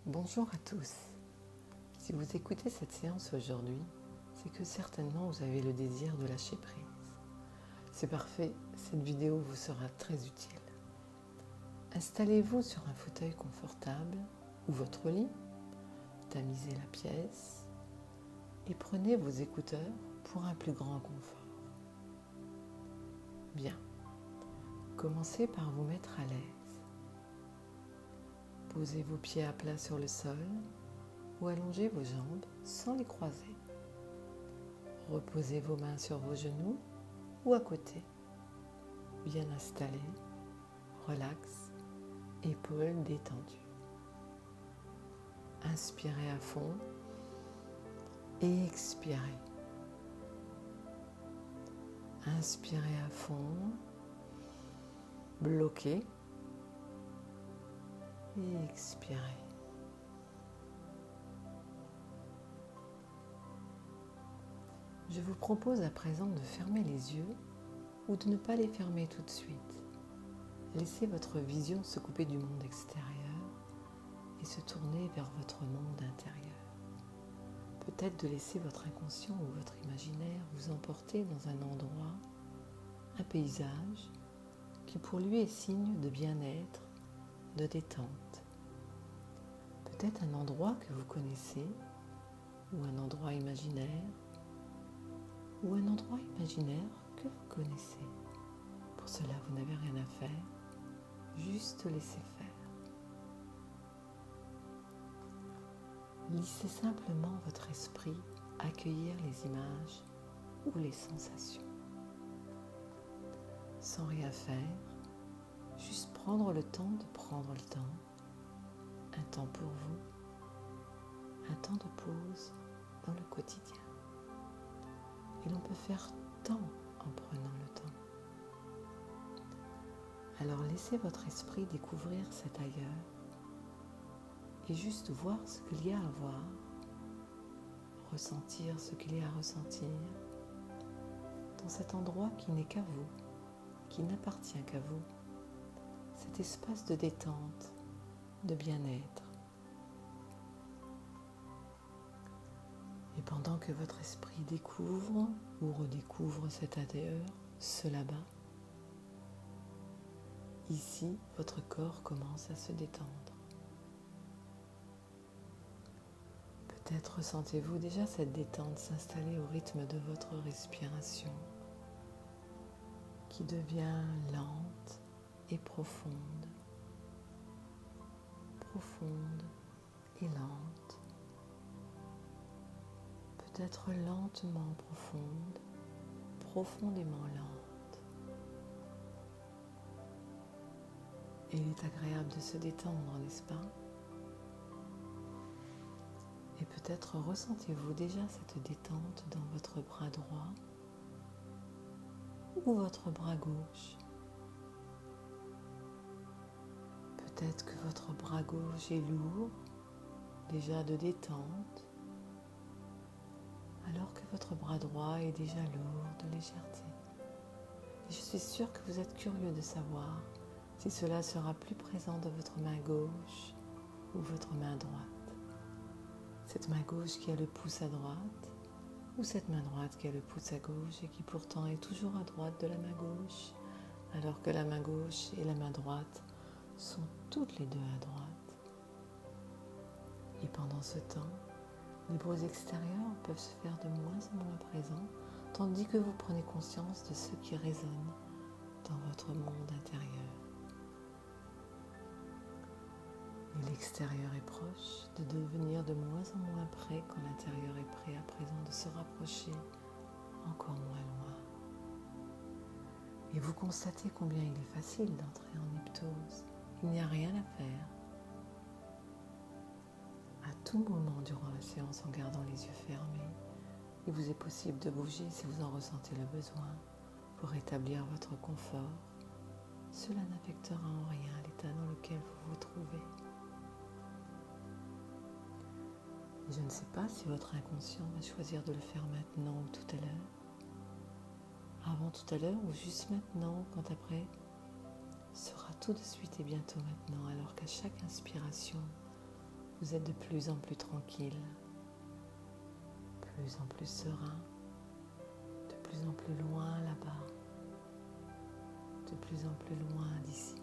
Bonjour à tous. Si vous écoutez cette séance aujourd'hui, c'est que certainement vous avez le désir de lâcher prise. C'est parfait, cette vidéo vous sera très utile. Installez-vous sur un fauteuil confortable ou votre lit, tamisez la pièce et prenez vos écouteurs pour un plus grand confort. Bien, commencez par vous mettre à l'aise. Posez vos pieds à plat sur le sol ou allongez vos jambes sans les croiser. Reposez vos mains sur vos genoux ou à côté. Bien installés, relax, épaules détendues. Inspirez à fond et expirez. Inspirez à fond, bloquez et expirez. Je vous propose à présent de fermer les yeux ou de ne pas les fermer tout de suite. Laissez votre vision se couper du monde extérieur et se tourner vers votre monde intérieur. Peut-être de laisser votre inconscient ou votre imaginaire vous emporter dans un endroit, un paysage qui pour lui est signe de bien-être, de détente. Peut-être un endroit que vous connaissez ou un endroit imaginaire ou un endroit imaginaire que vous connaissez. Pour cela, vous n'avez rien à faire, juste laisser faire. Laissez simplement votre esprit accueillir les images ou les sensations. Sans rien faire, juste prendre le temps de prendre le temps, un temps pour vous, un temps de pause dans le quotidien. Et l'on peut faire tant en prenant le temps. Alors laissez votre esprit découvrir cet ailleurs et juste voir ce qu'il y a à voir, ressentir ce qu'il y a à ressentir dans cet endroit qui n'est qu'à vous, qui n'appartient qu'à vous, cet espace de détente, de bien-être. Et pendant que votre esprit découvre ou redécouvre cet ailleurs, ce là-bas, ici, votre corps commence à se détendre. Peut-être ressentez-vous déjà cette détente s'installer au rythme de votre respiration, qui devient lente et profonde et lente. Peut-être lentement profonde, profondément lente. Et il est agréable de se détendre, n'est-ce pas? Et peut-être ressentez-vous déjà cette détente dans votre bras droit ou votre bras gauche. Peut-être que votre bras gauche est lourd, déjà de détente, alors que votre bras droit est déjà lourd de légèreté. Et je suis sûre que vous êtes curieux de savoir si cela sera plus présent dans votre main gauche ou votre main droite. Cette main gauche qui a le pouce à droite ou cette main droite qui a le pouce à gauche et qui pourtant est toujours à droite de la main gauche, alors que la main gauche et la main droite sont toutes les deux à droite. Et pendant ce temps, les bruits extérieurs peuvent se faire de moins en moins présents, tandis que vous prenez conscience de ce qui résonne dans votre monde intérieur. Et l'extérieur est proche de devenir de moins en moins près quand l'intérieur est prêt à présent de se rapprocher encore moins loin. Et vous constatez combien il est facile d'entrer en hypnose. Il n'y a rien à faire. À tout moment durant la séance en gardant les yeux fermés, il vous est possible de bouger si vous en ressentez le besoin pour rétablir votre confort. Cela n'affectera en rien l'état dans lequel vous vous trouvez. Je ne sais pas si votre inconscient va choisir de le faire maintenant ou tout à l'heure, avant tout à l'heure ou juste maintenant, quand après sera tout de suite et bientôt maintenant, alors qu'à chaque inspiration, Vous êtes de plus en plus tranquille, de plus en plus serein, de plus en plus loin là-bas, de plus en plus loin d'ici.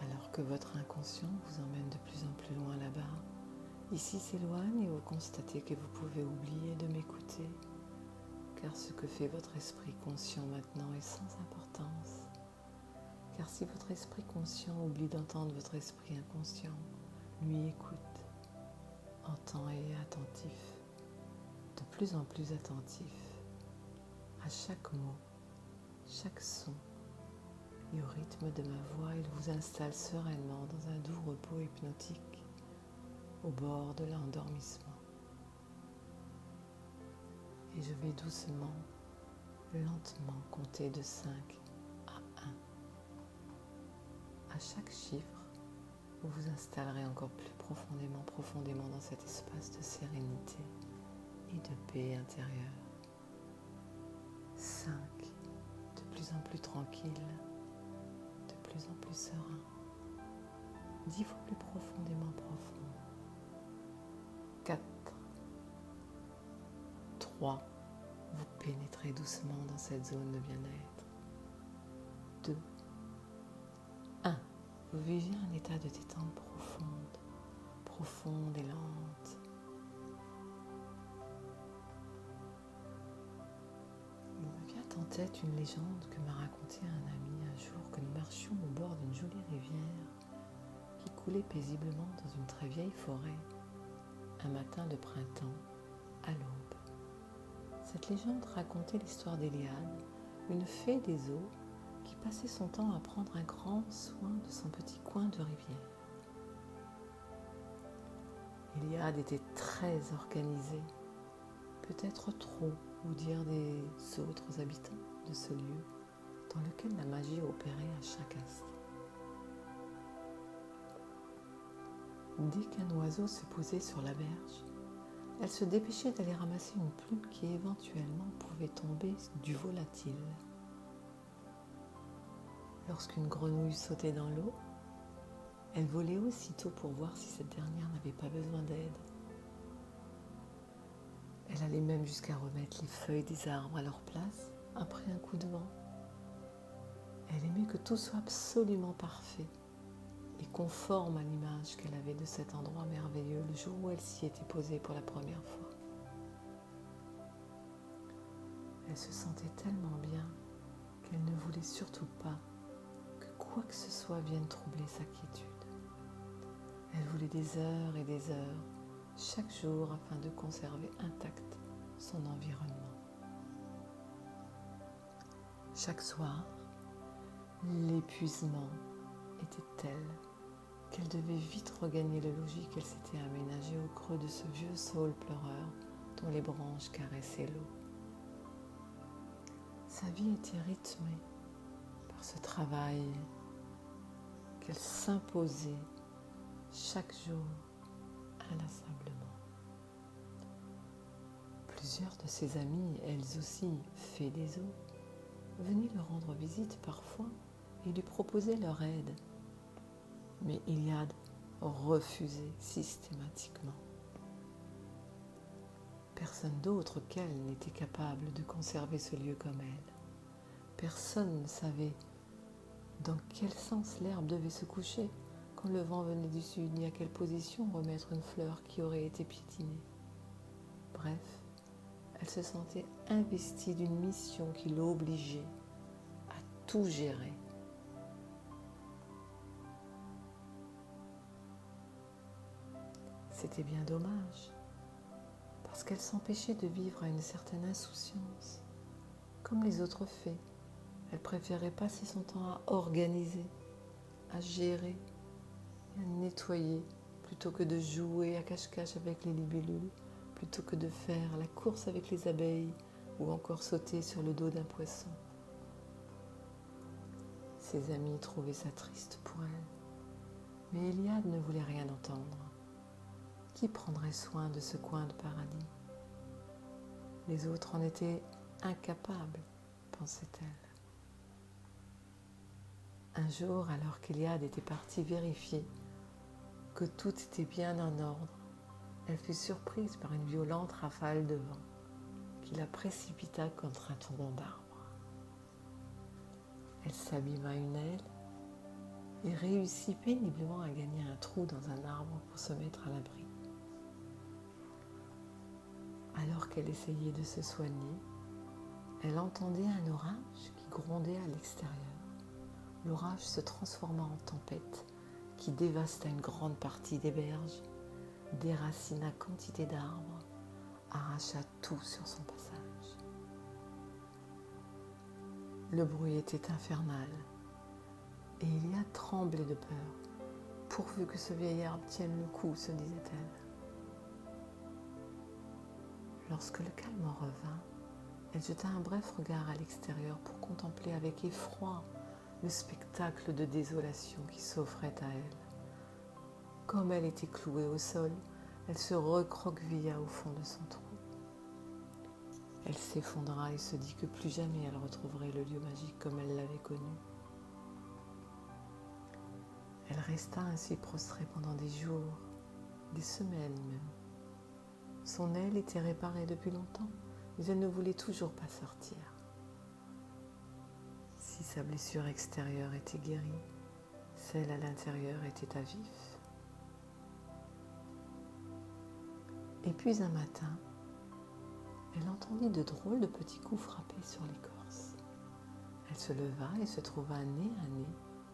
Alors que votre inconscient vous emmène de plus en plus loin là-bas, ici s'éloigne et vous constatez que vous pouvez oublier de m'écouter, car ce que fait votre esprit conscient maintenant est sans importance. Car si votre esprit conscient oublie d'entendre votre esprit inconscient, lui écoute, entend et est attentif, de plus en plus attentif à chaque mot, chaque son et au rythme de ma voix, il vous installe sereinement dans un doux repos hypnotique au bord de l'endormissement. Et je vais doucement, lentement compter de 5 à 1. À chaque chiffre, vous vous installerez encore plus profondément dans cet espace de sérénité et de paix intérieure. 5, de plus en plus tranquille, de plus en plus serein. 10 fois plus profondément profond. 4, 3, vous pénétrez doucement dans cette zone de bien-être. 2, 1, vous vivez un état de détente profonde et lente. Il me vient en tête une légende que m'a racontée un ami un jour que nous marchions au bord d'une jolie rivière qui coulait paisiblement dans une très vieille forêt, un matin de printemps, à l'aube. Cette légende racontait l'histoire d'Éliade, une fée des eaux qui passait son temps à prendre un grand soin de son petit coin de rivière. Éliade était très organisée, peut-être trop, ou dire des autres habitants de ce lieu, dans lequel la magie opérait à chaque instant. Dès qu'un oiseau se posait sur la berge, elle se dépêchait d'aller ramasser une plume qui éventuellement pouvait tomber du volatile. Lorsqu'une grenouille sautait dans l'eau, elle volait aussitôt pour voir si cette dernière n'avait pas besoin d'aide. Elle allait même jusqu'à remettre les feuilles des arbres à leur place après un coup de vent. Elle aimait que tout soit absolument parfait et conforme à l'image qu'elle avait de cet endroit merveilleux le jour où elle s'y était posée pour la première fois. Elle se sentait tellement bien qu'elle ne voulait surtout pas que quoi que ce soit vienne troubler sa quiétude. Elle voulait des heures et des heures, chaque jour, afin de conserver intact son environnement. Chaque soir, l'épuisement était tel qu'elle devait vite regagner le logis qu'elle s'était aménagé au creux de ce vieux saule pleureur dont les branches caressaient l'eau. Sa vie était rythmée par ce travail qu'elle s'imposait chaque jour inlassablement. Plusieurs de ses amies, elles aussi fées des eaux, venaient lui rendre visite parfois et lui proposaient leur aide. Mais Iliade refusait systématiquement. Personne d'autre qu'elle n'était capable de conserver ce lieu comme elle. Personne ne savait dans quel sens l'herbe devait se coucher quand le vent venait du sud, ni à quelle position remettre une fleur qui aurait été piétinée. Bref, elle se sentait investie d'une mission qui l'obligeait à tout gérer. C'était bien dommage, parce qu'elle s'empêchait de vivre à une certaine insouciance. Comme les autres fées, elle préférait passer son temps à organiser, à gérer et à nettoyer, plutôt que de jouer à cache-cache avec les libellules, plutôt que de faire la course avec les abeilles ou encore sauter sur le dos d'un poisson. Ses amis trouvaient ça triste pour elle, mais Iliade ne voulait rien entendre. Qui prendrait soin de ce coin de paradis? Les autres en étaient incapables, pensait-elle. Un jour, alors qu'Eliade était partie vérifier que tout était bien en ordre, elle fut surprise par une violente rafale de vent qui la précipita contre un tronc d'arbre. Elle s'abîma une aile et réussit péniblement à gagner un trou dans un arbre pour se mettre à l'abri. Alors qu'elle essayait de se soigner, elle entendait un orage qui grondait à l'extérieur. L'orage se transforma en tempête qui dévasta une grande partie des berges, déracina quantité d'arbres, arracha tout sur son passage. Le bruit était infernal et Eliade tremblait de peur. Pourvu que ce vieil arbre tienne le coup, se disait-elle. Lorsque le calme revint, elle jeta un bref regard à l'extérieur pour contempler avec effroi le spectacle de désolation qui s'offrait à elle. Comme elle était clouée au sol, elle se recroquevilla au fond de son trou. Elle s'effondra et se dit que plus jamais elle retrouverait le lieu magique comme elle l'avait connu. Elle resta ainsi prostrée pendant des jours, des semaines même. Son aile était réparée depuis longtemps, mais elle ne voulait toujours pas sortir. Si sa blessure extérieure était guérie, celle à l'intérieur était à vif. Et puis un matin, elle entendit de drôles de petits coups frapper sur l'écorce. Elle se leva et se trouva nez à nez,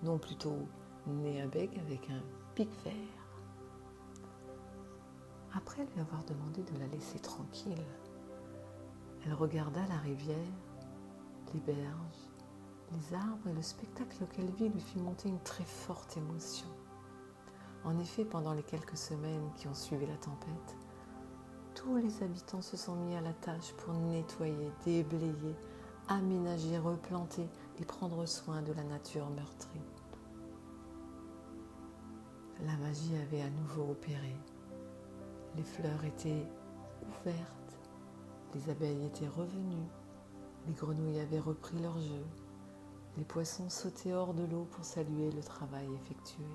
non plutôt nez à bec avec un pic vert. Après lui avoir demandé de la laisser tranquille, elle regarda la rivière, les berges, les arbres et le spectacle qu'elle vit lui fit monter une très forte émotion. En effet, pendant les quelques semaines qui ont suivi la tempête, tous les habitants se sont mis à la tâche pour nettoyer, déblayer, aménager, replanter et prendre soin de la nature meurtrie. La magie avait à nouveau opéré. Les fleurs étaient ouvertes, les abeilles étaient revenues, les grenouilles avaient repris leur jeu, les poissons sautaient hors de l'eau pour saluer le travail effectué.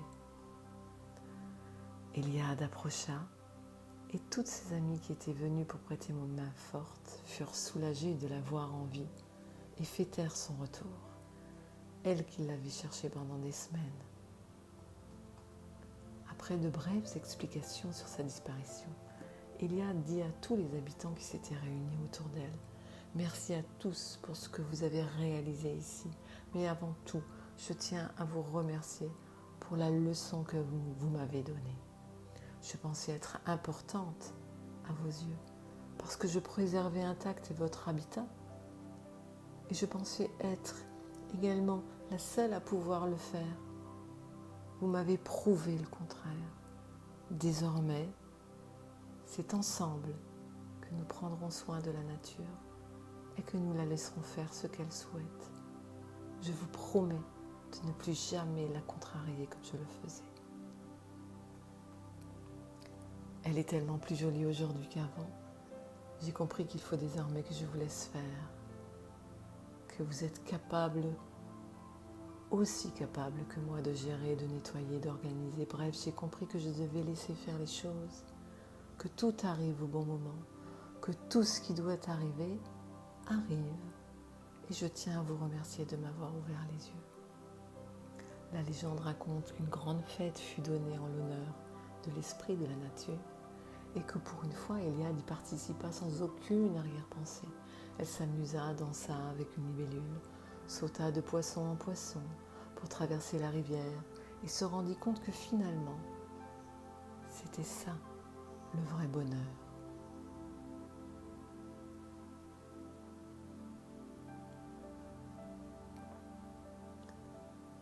Eliade approcha et toutes ses amies qui étaient venues pour prêter une main forte furent soulagées de la voir en vie et fêtèrent son retour, elle qui l'avait cherché pendant des semaines. Après de brèves explications sur sa disparition, Eliade dit à tous les habitants qui s'étaient réunis autour d'elle: « Merci à tous pour ce que vous avez réalisé ici, mais avant tout, je tiens à vous remercier pour la leçon que vous m'avez donnée. Je pensais être importante à vos yeux parce que je préservais intact votre habitat et je pensais être également la seule à pouvoir le faire. Vous m'avez prouvé le contraire. Désormais, c'est ensemble que nous prendrons soin de la nature et que nous la laisserons faire ce qu'elle souhaite. Je vous promets de ne plus jamais la contrarier comme je le faisais. Elle est tellement plus jolie aujourd'hui qu'avant. J'ai compris qu'il faut désormais que je vous laisse faire, que vous êtes aussi capable que moi de gérer, de nettoyer, d'organiser. Bref, j'ai compris que je devais laisser faire les choses, que tout arrive au bon moment, que tout ce qui doit arriver arrive. Et je tiens à vous remercier de m'avoir ouvert les yeux. La légende raconte qu'une grande fête fut donnée en l'honneur de l'esprit de la nature et que pour une fois, Eliade y participa sans aucune arrière-pensée. Elle s'amusa, dansa avec une libellule, sauta de poisson en poisson pour traverser la rivière et se rendit compte que finalement, c'était ça, le vrai bonheur.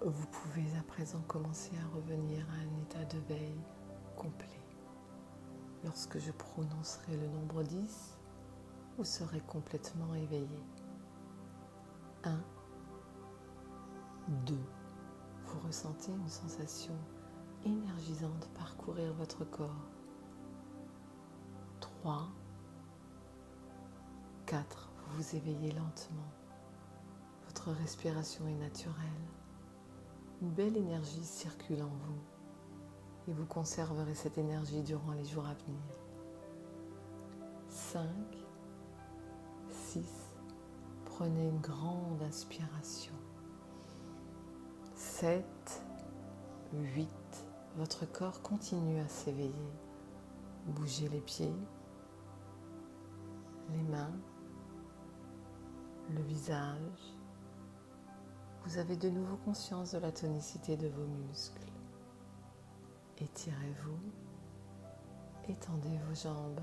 Vous pouvez à présent commencer à revenir à un état de veille complet. Lorsque je prononcerai le nombre 10, vous serez complètement éveillé. 1, 2. Vous ressentez une sensation énergisante parcourir votre corps. 3, 4. Vous vous éveillez lentement. Votre respiration est naturelle. Une belle énergie circule en vous et vous conserverez cette énergie durant les jours à venir. 5, 6, prenez une grande inspiration. 7, 8, votre corps continue à s'éveiller. Bougez les pieds, les mains, le visage. Vous avez de nouveau conscience de la tonicité de vos muscles. Étirez-vous, étendez vos jambes,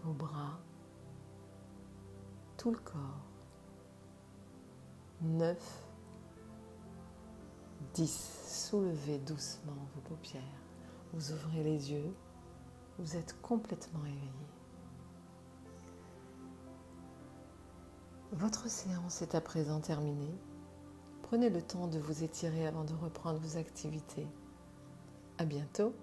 vos bras, tout le corps. 9, 10, soulevez doucement vos paupières. Vous ouvrez les yeux, vous êtes complètement éveillé. Votre séance est à présent terminée. Prenez le temps de vous étirer avant de reprendre vos activités. À bientôt!